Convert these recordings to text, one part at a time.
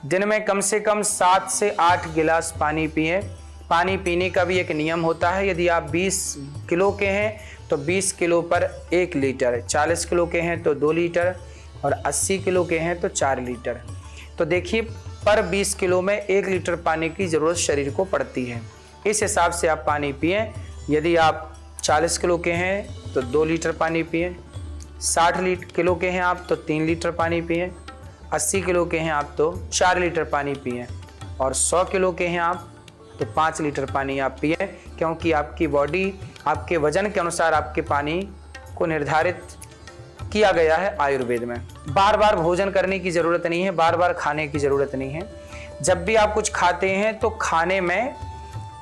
दिन में कम से कम 7 से 8 गिलास पानी पिएं। पानी पीने का भी एक नियम होता है। यदि आप 20 किलो के हैं तो 20 किलो पर 1 लीटर, 40 किलो के हैं तो 2 लीटर और 80 किलो के हैं तो 4 लीटर। तो देखिए, पर 20 किलो में 1 लीटर पानी की ज़रूरत शरीर को पड़ती है। इस हिसाब से आप पानी पिएं। यदि आप 40 किलो के हैं तो 2 लीटर पानी पिएं, 60 किलो के हैं आप तो 3 लीटर पानी पिएं, 80 किलो के हैं आप तो 4 लीटर पानी पिएं और 100 किलो के हैं आप तो 5 लीटर पानी आप पिएं, क्योंकि आपकी बॉडी आपके वजन के अनुसार आपके पानी को निर्धारित किया गया है आयुर्वेद में। बार बार भोजन करने की ज़रूरत नहीं है, बार बार खाने की ज़रूरत नहीं है। जब भी आप कुछ खाते हैं तो खाने में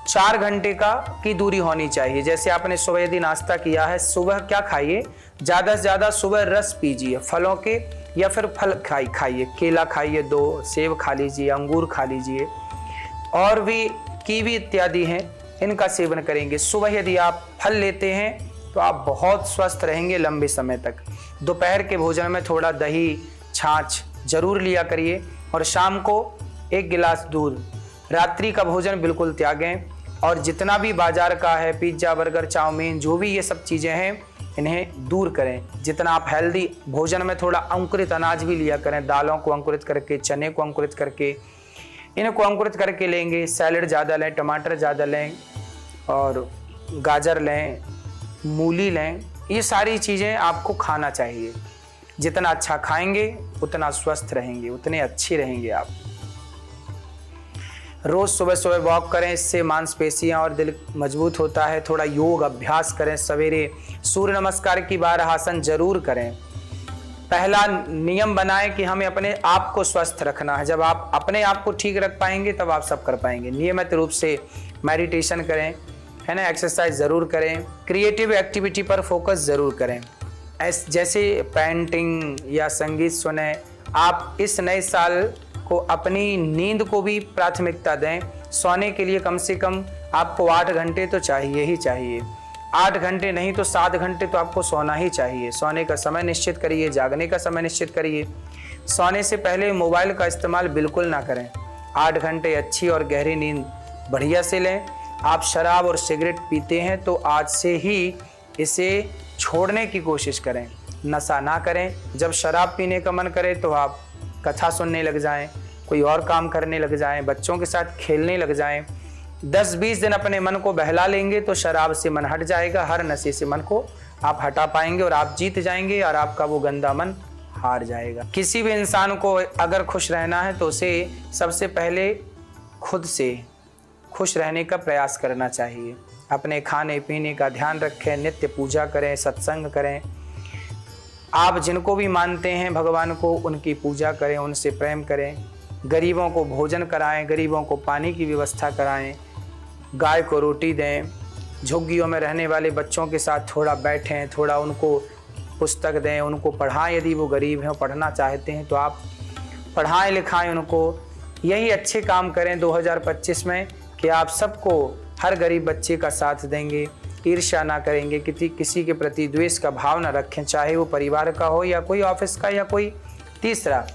4 घंटे की दूरी होनी चाहिए। जैसे आपने सुबह यदि नाश्ता किया है, सुबह क्या खाइए, ज़्यादा से ज़्यादा सुबह रस पीजिए फलों के, या फिर फल खाइए, केला खाइए, 2 सेब खा लीजिए, अंगूर खा लीजिए, और भी कीवी इत्यादि हैं, इनका सेवन करेंगे। सुबह यदि आप फल लेते हैं तो आप बहुत स्वस्थ रहेंगे लंबे समय तक। दोपहर के भोजन में थोड़ा दही छाछ जरूर लिया करिए और शाम को 1 गिलास दूध। रात्रि का भोजन बिल्कुल त्यागें और जितना भी बाजार का है, पिज्ज़ा, बर्गर, चाउमीन, जो भी ये सब चीज़ें हैं, इन्हें दूर करें। जितना आप हेल्दी भोजन में थोड़ा अंकुरित अनाज भी लिया करें, दालों को अंकुरित करके, चने को अंकुरित करके, इनको अंकुरित करके लेंगे। सैलड ज़्यादा लें, टमाटर ज़्यादा लें और गाजर लें, मूली लें। ये सारी चीज़ें आपको खाना चाहिए। जितना अच्छा खाएंगे उतना स्वस्थ रहेंगे, उतने अच्छे रहेंगे आप। रोज़ सुबह सुबह वॉक करें, इससे मांसपेशियां और दिल मजबूत होता है। थोड़ा योग अभ्यास करें, सवेरे सूर्य नमस्कार की 12 आसन जरूर करें। पहला नियम बनाएं कि हमें अपने आप को स्वस्थ रखना है। जब आप अपने आप को ठीक रख पाएंगे तब आप सब कर पाएंगे। नियमित रूप से मेडिटेशन करें, है ना, एक्सरसाइज ज़रूर करें, क्रिएटिव एक्टिविटी पर फोकस ज़रूर करें, जैसे पेंटिंग या संगीत सुने। आप इस नए साल को अपनी नींद को भी प्राथमिकता दें। सोने के लिए कम से कम आपको 8 घंटे तो चाहिए ही चाहिए। 8 घंटे नहीं तो 7 घंटे तो आपको सोना ही चाहिए। सोने का समय निश्चित करिए, जागने का समय निश्चित करिए। सोने से पहले मोबाइल का इस्तेमाल बिल्कुल ना करें। 8 घंटे अच्छी और गहरी नींद बढ़िया से लें। आप शराब और सिगरेट पीते हैं तो आज से ही इसे छोड़ने की कोशिश करें। नशा ना करें। जब शराब पीने का मन करे तो आप कथा सुनने लग जाएं, कोई और काम करने लग जाएं, बच्चों के साथ खेलने लग जाएं। 10-20 दिन अपने मन को बहला लेंगे तो शराब से मन हट जाएगा। हर नशे से मन को आप हटा पाएंगे और आप जीत जाएंगे और आपका वो गंदा मन हार जाएगा। किसी भी इंसान को अगर खुश रहना है तो उसे सबसे पहले खुद से खुश रहने का प्रयास करना चाहिए। अपने खाने पीने का ध्यान रखें, नित्य पूजा करें, सत्संग करें। आप जिनको भी मानते हैं भगवान को, उनकी पूजा करें, उनसे प्रेम करें। गरीबों को भोजन कराएं, गरीबों को पानी की व्यवस्था कराएं, गाय को रोटी दें। झुग्गियों में रहने वाले बच्चों के साथ थोड़ा बैठें, थोड़ा उनको पुस्तक दें, उनको पढ़ाएं। यदि वो गरीब हैं, पढ़ना चाहते हैं तो आप पढ़ाएं लिखाएं उनको। यही अच्छे काम करें 2025 में कि आप सबको, हर गरीब बच्चे का साथ देंगे, ईर्ष्या ना करेंगे, किसी के प्रति द्वेष का भाव ना रखें, चाहे वो परिवार का हो या कोई ऑफिस का या कोई तीसरा।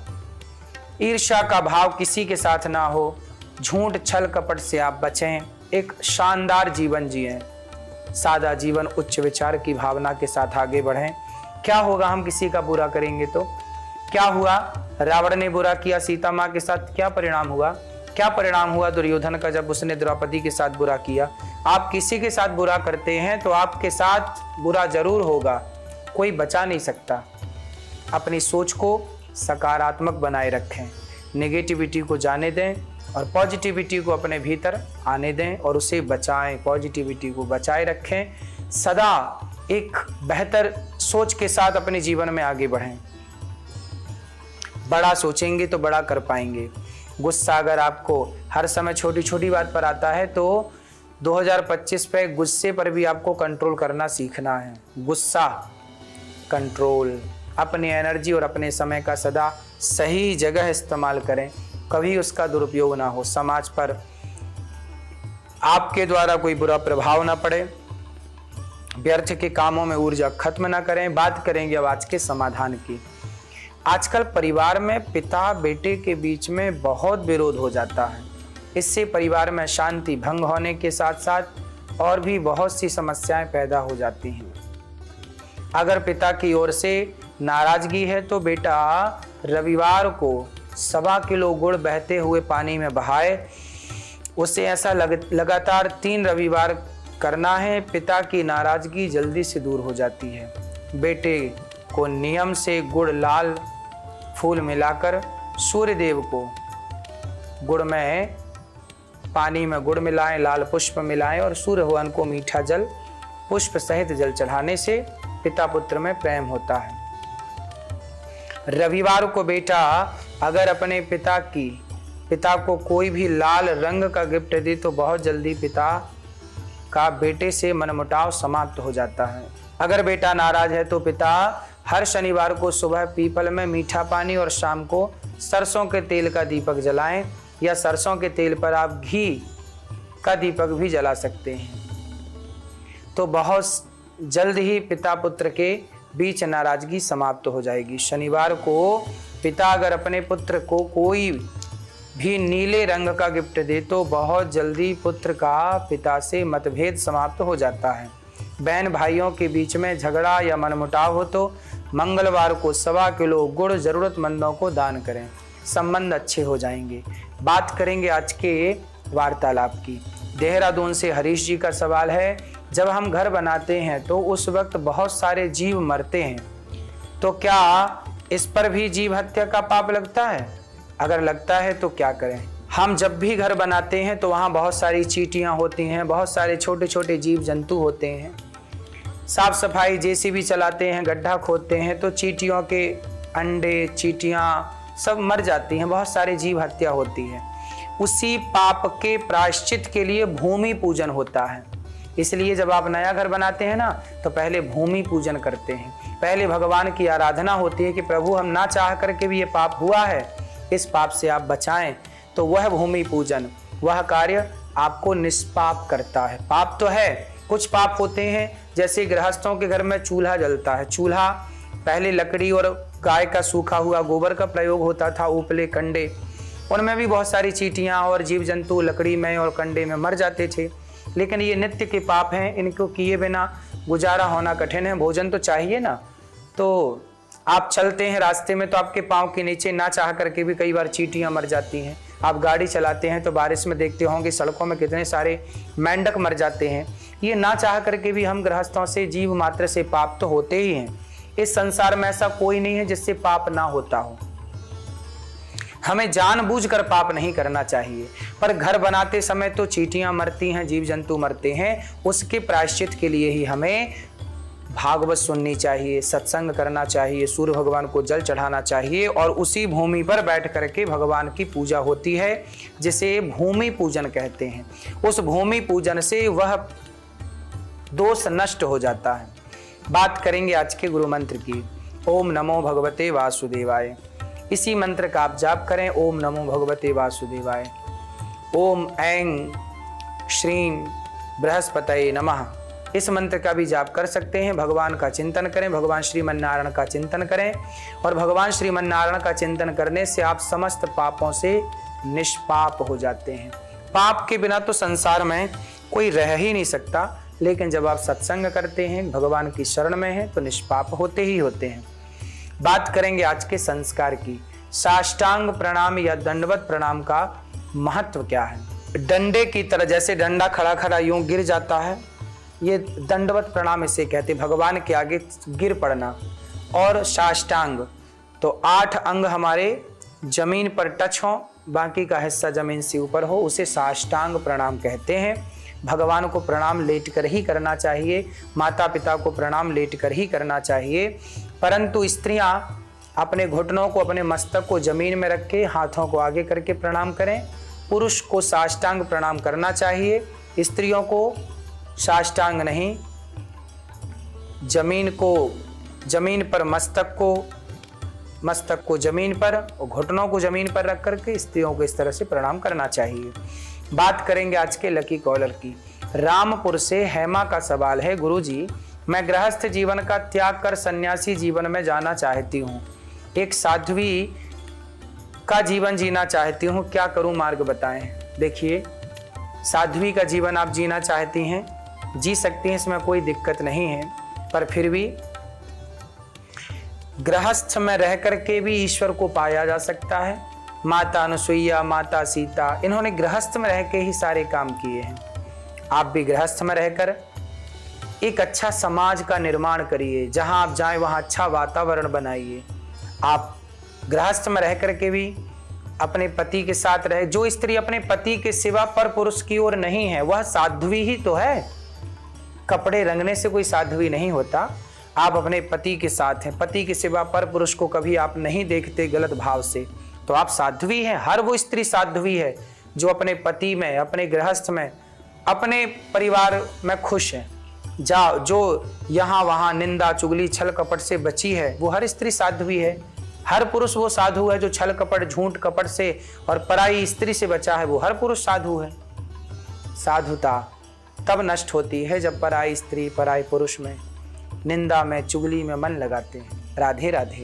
ईर्ष्या का भाव किसी के साथ ना हो। झूठ छल कपट से आप बचें। एक शानदार जीवन जिएं, सादा जीवन, उच्च विचार की भावना के साथ आगे बढ़ें। क्या होगा हम किसी का बुरा करेंगे तो? क्या हुआ रावण ने बुरा किया सीता माँ के साथ, क्या परिणाम हुआ? क्या परिणाम हुआ दुर्योधन का जब उसने द्रौपदी के साथ बुरा किया? आप किसी के साथ बुरा करते हैं तो आपके साथ बुरा जरूर होगा, कोई बचा नहीं सकता। अपनी सोच को सकारात्मक बनाए रखें, नेगेटिविटी को जाने दें और पॉजिटिविटी को अपने भीतर आने दें और उसे बचाएं। पॉजिटिविटी को बचाए रखें। सदा एक बेहतर सोच के साथ अपने जीवन में आगे बढ़ें। बड़ा सोचेंगे तो बड़ा कर पाएंगे। गुस्सा अगर आपको हर समय छोटी छोटी बात पर आता है तो 2025 पे गुस्से पर भी आपको कंट्रोल करना सीखना है। गुस्सा कंट्रोल, अपनी एनर्जी और अपने समय का सदा सही जगह इस्तेमाल करें, कभी उसका दुरुपयोग ना हो। समाज पर आपके द्वारा कोई बुरा प्रभाव ना पड़े। व्यर्थ के कामों में ऊर्जा खत्म ना करें। बात करेंगे अब आज के समाधान की। आजकल परिवार में पिता बेटे के बीच में बहुत विरोध हो जाता है। इससे परिवार में शांति भंग होने के साथ साथ और भी बहुत सी समस्याएं पैदा हो जाती हैं। अगर पिता की ओर से नाराजगी है तो बेटा रविवार को 1.25 किलो गुड़ बहते हुए पानी में बहाए। उसे ऐसा लगातार 3 रविवार करना है। पिता की नाराजगी जल्दी से दूर हो जाती है। बेटे को नियम से गुड़ लाल फूल मिलाकर सूर्य देव को गुड़ में पानी में गुड़ मिलाएं, लाल पुष्प मिलाएं और सूर्य भगवान को मीठा जल पुष्प सहित जल चढ़ाने से पिता पुत्र में प्रेम होता है। रविवार को बेटा अगर अपने पिता को कोई भी लाल रंग का गिफ्ट दे तो बहुत जल्दी पिता का बेटे से मनमुटाव समाप्त हो जाता है। अगर बेटा नाराज है तो पिता हर शनिवार को सुबह पीपल में मीठा पानी और शाम को सरसों के तेल का दीपक जलाएं, या सरसों के तेल पर आप घी का दीपक भी जला सकते हैं। तो बहुत जल्द ही पिता पुत्र के बीच नाराजगी समाप्त हो जाएगी। शनिवार को पिता अगर अपने पुत्र को कोई भी नीले रंग का गिफ्ट दे तो बहुत जल्दी पुत्र का पिता से मतभेद समाप्त हो जाता है। बहन भाइयों के बीच में झगड़ा या मनमुटाव हो तो मंगलवार को 1.25 किलो गुड़ जरूरतमंदों को दान करें, संबंध अच्छे हो जाएंगे। बात करेंगे आज के वार्तालाप की। देहरादून से हरीश जी का सवाल है, जब हम घर बनाते हैं तो उस वक्त बहुत सारे जीव मरते हैं, तो क्या इस पर भी जीव हत्या का पाप लगता है? अगर लगता है तो क्या करें? हम जब भी घर बनाते हैं तो वहाँ बहुत सारी चींटियाँ होती हैं, बहुत सारे छोटे छोटे जीव जंतु होते हैं। साफ सफाई जेसीबी चलाते हैं, गड्ढा खोदते हैं तो चींटियों के अंडे, चींटियाँ सब मर जाती हैं, बहुत सारे जीव हत्या होती है। उसी पाप के प्रायश्चित के लिए भूमि पूजन होता है। इसलिए जब आप नया घर बनाते हैं ना तो पहले भूमि पूजन करते हैं, पहले भगवान की आराधना होती है कि प्रभु हम ना चाह करके भी ये पाप हुआ है, इस पाप से आप बचाएं। तो वह भूमि पूजन, वह कार्य आपको निष्पाप करता है। पाप तो है, कुछ पाप होते हैं, जैसे गृहस्थों के घर में चूल्हा जलता है। चूल्हा पहले लकड़ी और गाय का सूखा हुआ गोबर का प्रयोग होता था, उपले कंडे, उनमें भी बहुत सारी चींटियां और जीव जंतु लकड़ी में और कंडे में मर जाते थे। लेकिन ये नित्य के पाप हैं, इनको किए बिना गुजारा होना कठिन है, भोजन तो चाहिए ना। तो आप चलते हैं रास्ते में तो आपके पाँव के नीचे ना चाह करके भी कई बार चींटियां मर जाती हैं। आप गाड़ी चलाते हैं तो बारिश में देखते होंगे सड़कों में कितने सारे मेंढक मर जाते हैं। ये ना चाह करके भी हम गृहस्थों से जीव मात्र से पाप तो होते ही हैं। इस संसार में ऐसा कोई नहीं है जिससे पाप ना होता हो। हमें जानबूझकर पाप नहीं करना चाहिए, पर घर बनाते समय तो चींटियां मरती हैं, जीव जंतु मरते हैं, उसके प्रायश्चित के लिए ही हमें भागवत सुननी चाहिए, सत्संग करना चाहिए, सूर्य भगवान को जल चढ़ाना चाहिए और उसी भूमि पर बैठ करके भगवान की पूजा होती है, जिसे भूमि पूजन कहते हैं। उस भूमि पूजन से वह दोष नष्ट हो जाता है। बात करेंगे आज के गुरु मंत्र की। ओम नमो भगवते वासुदेवाय। इसी मंत्र का आप जाप करें, ओम नमो भगवते वासुदेवाय। ओम ऐं श्रीं बृहस्पतये नमः। इस मंत्र का भी जाप कर सकते हैं। भगवान का चिंतन करें, भगवान श्रीमन्नारायण का चिंतन करें, और भगवान श्रीमन्नारायण का चिंतन करने से आप समस्त पापों से निष्पाप हो जाते हैं। पाप के बिना तो संसार में कोई रह ही नहीं सकता, लेकिन जब आप सत्संग करते हैं, भगवान की शरण में हैं, तो निष्पाप होते ही होते हैं। बात करेंगे आज के संस्कार की। साष्टांग प्रणाम या दंडवत प्रणाम का महत्व क्या है? डंडे की तरह, जैसे डंडा खड़ा खड़ा यूं गिर जाता है, ये दंडवत प्रणाम इसे कहते हैं, भगवान के आगे गिर पड़ना। और साष्टांग तो 8 अंग हमारे जमीन पर टच हो, बाकी का हिस्सा जमीन से ऊपर हो, उसे साष्टांग प्रणाम कहते हैं। भगवान को प्रणाम लेट कर ही करना चाहिए, माता पिता को प्रणाम लेट कर ही करना चाहिए। परंतु स्त्रियां अपने घुटनों को, अपने मस्तक को जमीन में रख के हाथों को आगे करके प्रणाम करें। पुरुष को साष्टांग प्रणाम करना चाहिए, स्त्रियों को साष्टांग नहीं, जमीन पर मस्तक को जमीन पर और घुटनों को जमीन पर रख करके स्त्रियों को इस तरह से प्रणाम करना चाहिए। बात करेंगे आज के लकी कॉलर की। रामपुर से हेमा का सवाल है, गुरुजी मैं गृहस्थ जीवन का त्याग कर सन्यासी जीवन में जाना चाहती हूँ, एक साध्वी का जीवन जीना चाहती हूँ, क्या करूँ, मार्ग बताएं। देखिए, साध्वी का जीवन आप जीना चाहती हैं, जी सकती हैं, इसमें कोई दिक्कत नहीं है, पर फिर भी गृहस्थ में रह करके भी ईश्वर को पाया जा सकता है। माता अनुसुईया, माता सीता, इन्होंने गृहस्थ में रह के ही सारे काम किए हैं। आप भी गृहस्थ में रहकर एक अच्छा समाज का निर्माण करिए, जहां आप जाएं वहां अच्छा वातावरण बनाइए। आप गृहस्थ में रह करके भी अपने पति के साथ रहे। जो स्त्री अपने पति के सिवा पर पुरुष की ओर नहीं है, वह साध्वी ही तो है। कपड़े रंगने से कोई साध्वी नहीं होता। आप अपने पति के साथ हैं, पति के सिवा पर पुरुष को कभी आप नहीं देखते गलत भाव से, तो आप साध्वी हैं। हर वो स्त्री साध्वी है जो अपने पति में, अपने गृहस्थ में, अपने परिवार में खुश है। जो यहाँ वहाँ निंदा चुगली छल कपट से बची है, वो हर स्त्री साध्वी है। हर पुरुष वो साधु है जो छल कपट झूठ कपट से और पराई स्त्री से बचा है, वो हर पुरुष साधु है। साधुता तब नष्ट होती है जब पराई स्त्री, पराई पुरुष में, निंदा में, चुगली में मन लगाते हैं। राधे राधे।